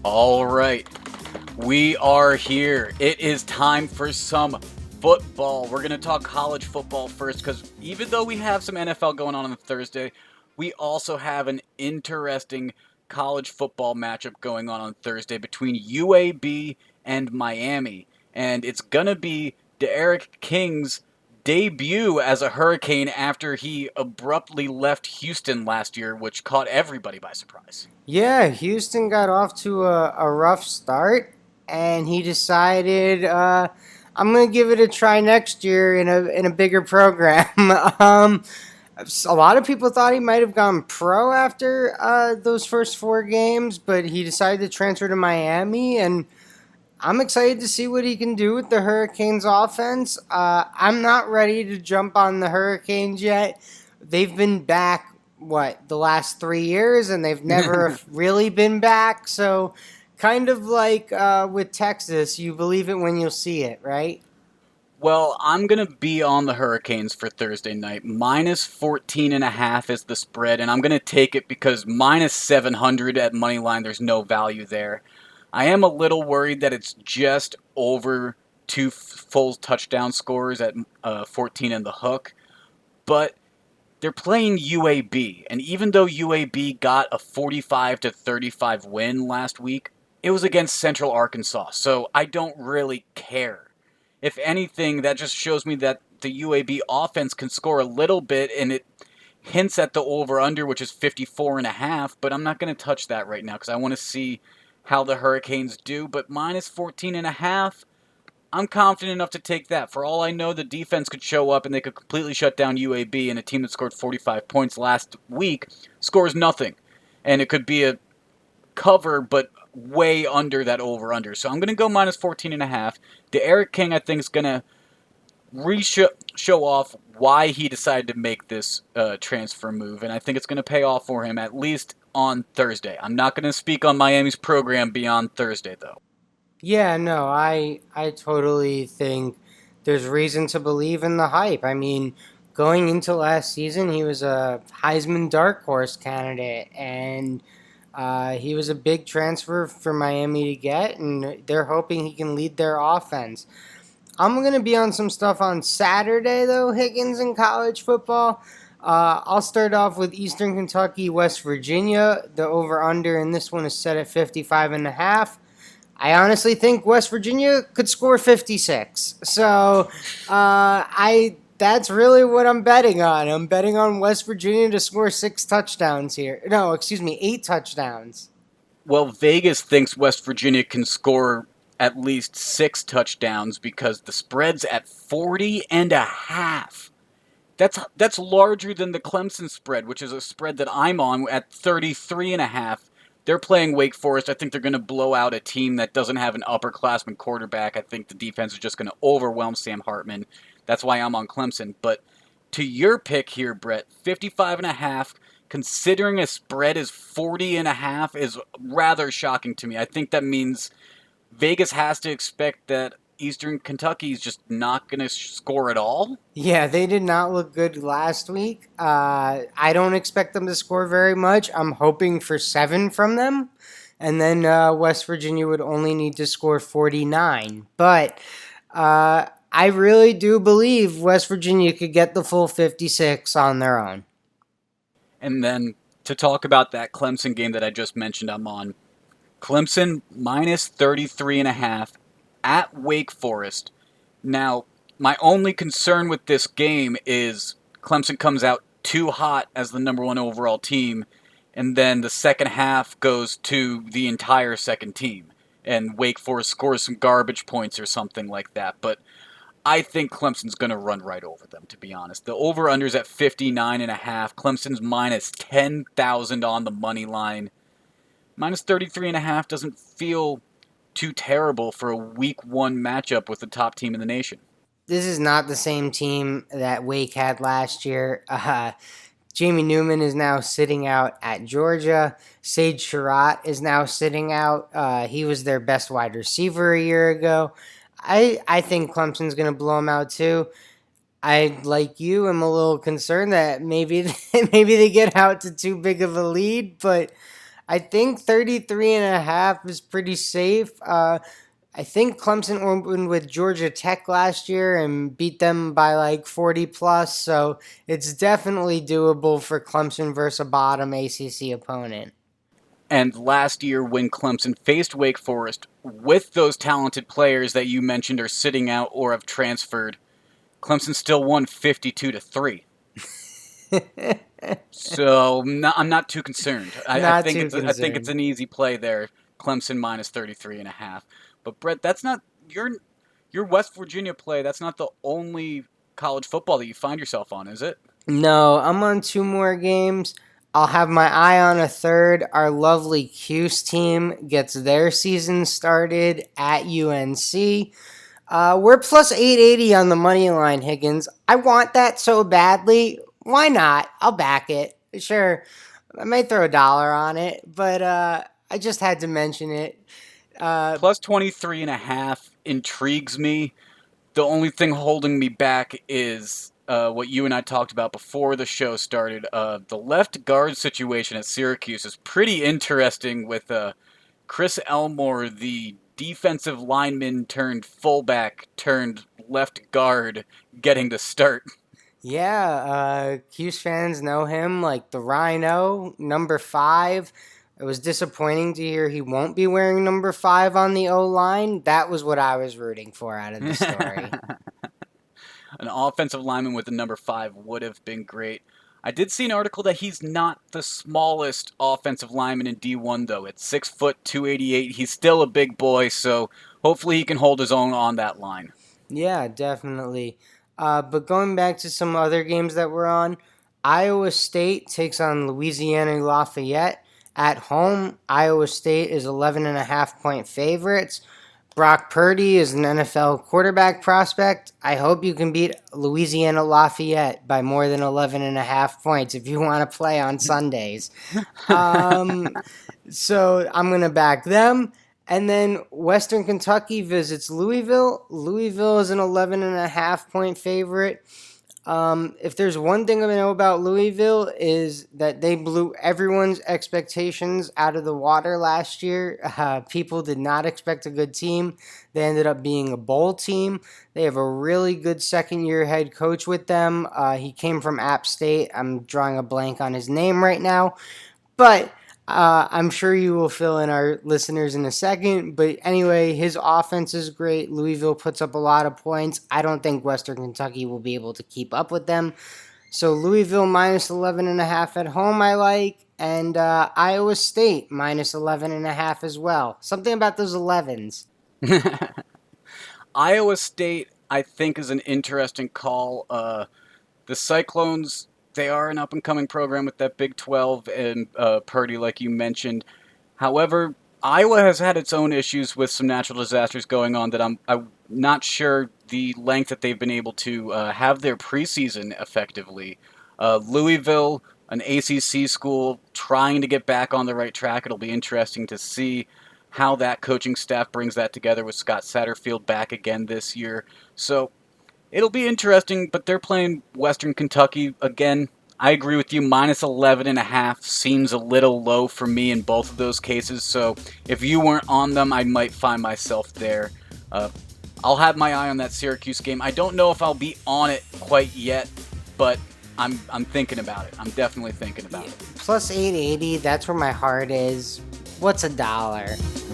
All right, we are here. It is time for some football. We're going to talk college football first because even though we have some NFL going on Thursday, we also have an interesting college football matchup going on Thursday between UAB and Miami. And it's going to be Derek King's debut as a Hurricane after he abruptly left Houston last year, which caught everybody by surprise. Yeah, Houston got off to a rough start, and he decided I'm gonna give it a try next year in a bigger program. um, a lot of people thought he might have gone pro after those first four games, but he decided to transfer to Miami, and I'm excited to see what he can do with the Hurricanes offense. I'm not ready to jump on the Hurricanes yet. They've been back, the last 3 years, and they've never really been back. So, kind of like with Texas, you believe it when you see it, right? Well, I'm going to be on the Hurricanes for Thursday night. Minus 14.5 is the spread, and I'm going to take it because minus 700 at money line, there's no value there. I am a little worried that it's just over two full touchdown scores at 14 and the hook, but they're playing UAB, and even though UAB got a 45 to 35 win last week, it was against Central Arkansas, so I don't really care. If anything, that just shows me that the UAB offense can score a little bit, and it hints at the over-under, which is 54.5, but I'm not going to touch that right now because I want to see how the Hurricanes do. But minus 14.5, I'm confident enough to take that. For all I know, the defense could show up and they could completely shut down UAB, and a team that scored 45 points last week scores nothing. And it could be a cover, but way under that over-under. So I'm going to go minus 14.5. The Eric King, I think, is going to show off why he decided to make this transfer move, and I think it's going to pay off for him, at least on Thursday. I'm not going to speak on Miami's program beyond Thursday, though. Yeah, no, I totally think there's reason to believe in the hype. I mean, going into last season, he was a Heisman dark horse candidate, and he was a big transfer for Miami to get, and they're hoping he can lead their offense. I'm going to be on some stuff on Saturday, though, Higgins, in college football. I'll start off with Eastern Kentucky, West Virginia. The over-under in this one is set at 55.5. I honestly think West Virginia could score 56. So I that's really what I'm betting on. I'm betting on West Virginia to score 6 touchdowns here. No, excuse me, 8 touchdowns. Well, Vegas thinks West Virginia can score at least 6 touchdowns because the spread's at 40.5. That's larger than the Clemson spread, which is a spread that I'm on at 33.5. They're playing Wake Forest. I think they're going to blow out a team that doesn't have an upperclassman quarterback. I think the defense is just going to overwhelm Sam Hartman. That's why I'm on Clemson. But to your pick here, Brett, 55.5, considering a spread is 40.5, is rather shocking to me. I think that means Vegas has to expect that Eastern Kentucky is just not going to score at all. Yeah, they did not look good last week. I don't expect them to score very much. I'm hoping for 7 from them. And then West Virginia would only need to score 49. But I really do believe West Virginia could get the full 56 on their own. And then to talk about that Clemson game that I just mentioned, I'm on Clemson minus 33.5 at Wake Forest. Now, my only concern with this game is Clemson comes out too hot as the number one overall team, and then the second half goes to the entire second team, and Wake Forest scores some garbage points or something like that. But I think Clemson's going to run right over them, to be honest. The over-under's at 59.5. Clemson's minus 10,000 on the money line. Minus 33.5 doesn't feel too terrible for a week one matchup with the top team in the nation. This is not the same team that Wake had last year. Jamie Newman is now sitting out at Georgia. Sage Surratt is now sitting out. He was their best wide receiver a year ago. I think Clemson's going to blow them out too. I, like you, am a little concerned that maybe maybe they get out to too big of a lead, but I think 33.5 is pretty safe. I think Clemson opened with Georgia Tech last year and beat them by like 40 plus, so it's definitely doable for Clemson versus a bottom ACC opponent. And last year, when Clemson faced Wake Forest with those talented players that you mentioned are sitting out or have transferred, Clemson still won 52-3. So I'm not too concerned. Not too I think it's concerned. an easy play there. Clemson minus 33.5. But Brett, that's not your West Virginia play. That's not the only college football that you find yourself on, is it? No, I'm on two more games. I'll have my eye on a third. Our lovely Cuse team gets their season started at UNC. We're plus 880 on the money line, Higgins. I want that so badly. Why not? I'll back it. Sure, I may throw $1 on it, but I just had to mention it. Uh, Plus 23.5 intrigues me. The only thing holding me back is what you and I talked about before the show started. The left guard situation at Syracuse is pretty interesting with Chris Elmore, the defensive lineman turned fullback turned left guard, getting the start. yeah, Cuse fans know him like the Rhino, number 5. It was disappointing to hear he won't be wearing number 5 on the O line. That was what I was rooting for out of the story. An offensive lineman with the number 5 would have been great. I did see an article that he's not the smallest offensive lineman in D1 though. At 6 foot 288, he's still a big boy, so hopefully he can hold his own on that line. Yeah, definitely. But going back to some other games that we're on, Iowa State takes on Louisiana Lafayette. At home, Iowa State is 11.5 point favorites. Brock Purdy is an NFL quarterback prospect. I hope you can beat Louisiana Lafayette by more than 11.5 points if you want to play on Sundays. Um, so I'm going to back them. And then Western Kentucky visits Louisville. Louisville is an 11.5 point favorite. If there's one thing I know about Louisville is that they blew everyone's expectations out of the water last year. People did not expect a good team. They ended up being a bowl team. They have a really good second-year head coach with them. He came from App State. I'm drawing a blank on his name right now. But I'm sure you will fill in our listeners in a second. But anyway, his offense is great. Louisville puts up a lot of points. I don't think Western Kentucky will be able to keep up with them. So Louisville minus 11.5 at home, I like. And Iowa State minus 11.5 as well. Something about those 11s. Iowa State, I think, is an interesting call. The Cyclones, they are an up and coming program with that Big 12 and Purdy, like you mentioned. However, Iowa has had its own issues with some natural disasters going on that I'm not sure the length that they've been able to have their preseason effectively. Louisville, an ACC school, trying to get back on the right track. It'll be interesting to see how that coaching staff brings that together with Scott Satterfield back again this year. So it'll be interesting, but they're playing Western Kentucky again. I agree with you. Minus 11.5 seems a little low for me in both of those cases. So if you weren't on them, I might find myself there. Uh, I'll have my eye on that Syracuse game. I don't know if I'll be on it quite yet, but I'm thinking about it. I'm definitely thinking about it. Plus 880, that's where my heart is. What's $1?